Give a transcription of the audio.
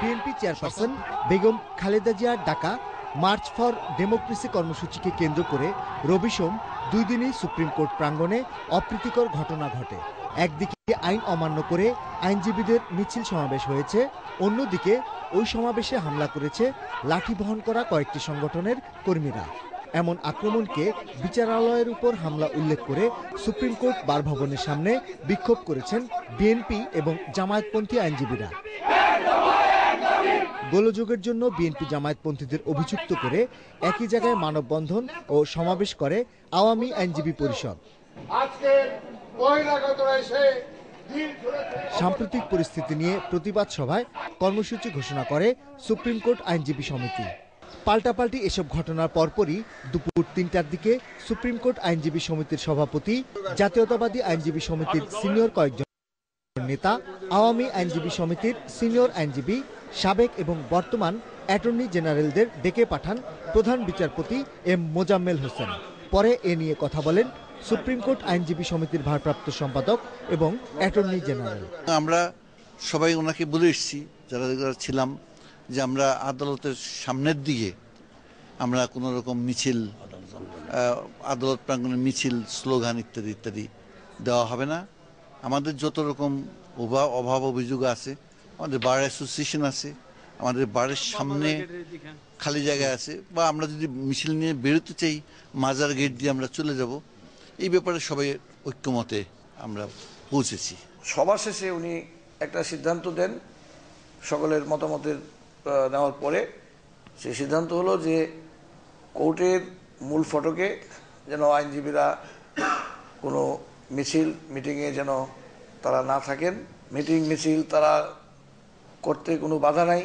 BNP chairperson Begum Khaleda জিয়ার ডাকা March for democracy কর্মসূচিকে কেন্দ্র করে রবি সোম 2 দিনই সুপ্রিম কোর্ট প্রাঙ্গণে অপ্রীতিকর ঘটনা ঘটে। একদিকে আইন অমান্য করে আইনজীবীদের মিছিল সমাবেশ হয়েছে, অন্যদিকে ওই সমাবেশে হামলা করেছে লাঠি বহন করা কয়েকটি সংগঠনের কর্মীরা। এমন আক্রমণকে বিচারালয়ের উপর হামলা উল্লেখ করে সুপ্রিম কোর্ট বার ভবনের সামনে বিক্ষোভ করেছেন বিএনপি এবং জামায়াতপন্থী আইনজীবীরা। গোলযোগের জন্য বিএনপি জামায়াতপন্থীদের অভিযুক্ত করে একই জায়গায় মানববন্ধন ও সমাবেশ করে আওয়ামী আইনজীবী পরিষদ। সাম্প্রতিক পরিস্থিতি নিয়ে প্রতিবাদ সভায় কর্মসূচি ঘোষণা করে সুপ্রিম কোর্ট আইনজীবী সমিতি। পাল্টাপাল্টি এসব ঘটনার পরপরই দুপুর 3টার দিকে সুপ্রিম কোর্ট আইনজীবী সমিতির সভাপতি, জাতীয়তাবাদী আইনজীবী সমিতির সিনিয়র কয়েকজন নেতা, আওয়ামী আইনজীবী সমিতির সিনিয়র আইনজীবী, সাবেক এবং বর্তমান অ্যাটর্নি জেনারেলদের ডেকে পাঠান প্রধান বিচারপতি এম মোজাম্মেল হোসেন। পরে এ নিয়ে কথা বলেন সুপ্রিম কোর্ট আইনজীবী সমিতির ভারপ্রাপ্ত সম্পাদক এবং অ্যাটর্নি জেনারেল। আমরা সবাই ওনাকে বলে এসেছি, যারা ছিলাম, যে আমরা আদালতের সামনের দিকে আমরা কোনো রকম মিছিল, আদালত প্রাঙ্গণে মিছিল, স্লোগান ইত্যাদি ইত্যাদি দেওয়া হবে না। আমাদের যত রকম অভাব অভিযোগ আছে, আমাদের বার অ্যাসোসিয়েশন আছে, আমাদের বারের সামনে খালি জায়গা আছে, বা আমরা যদি মিছিল নিয়ে বেরোতে চাই মাজার গেট দিয়ে আমরা চলে যাব, এই ব্যাপারে সবাই ঐক্যমতে আমরা পৌঁছেছি। সবার শেষে উনি একটা সিদ্ধান্ত দেন, সকলের মতামতের নেওয়ার পরে সেই সিদ্ধান্ত হলো যে কোর্টের মূল ফটকে যেন আইনজীবীরা কোনো মিছিল মিটিংয়ে যেন তারা না থাকেন, মিটিং মিছিল তারা করতে কোনো বাধা নাই।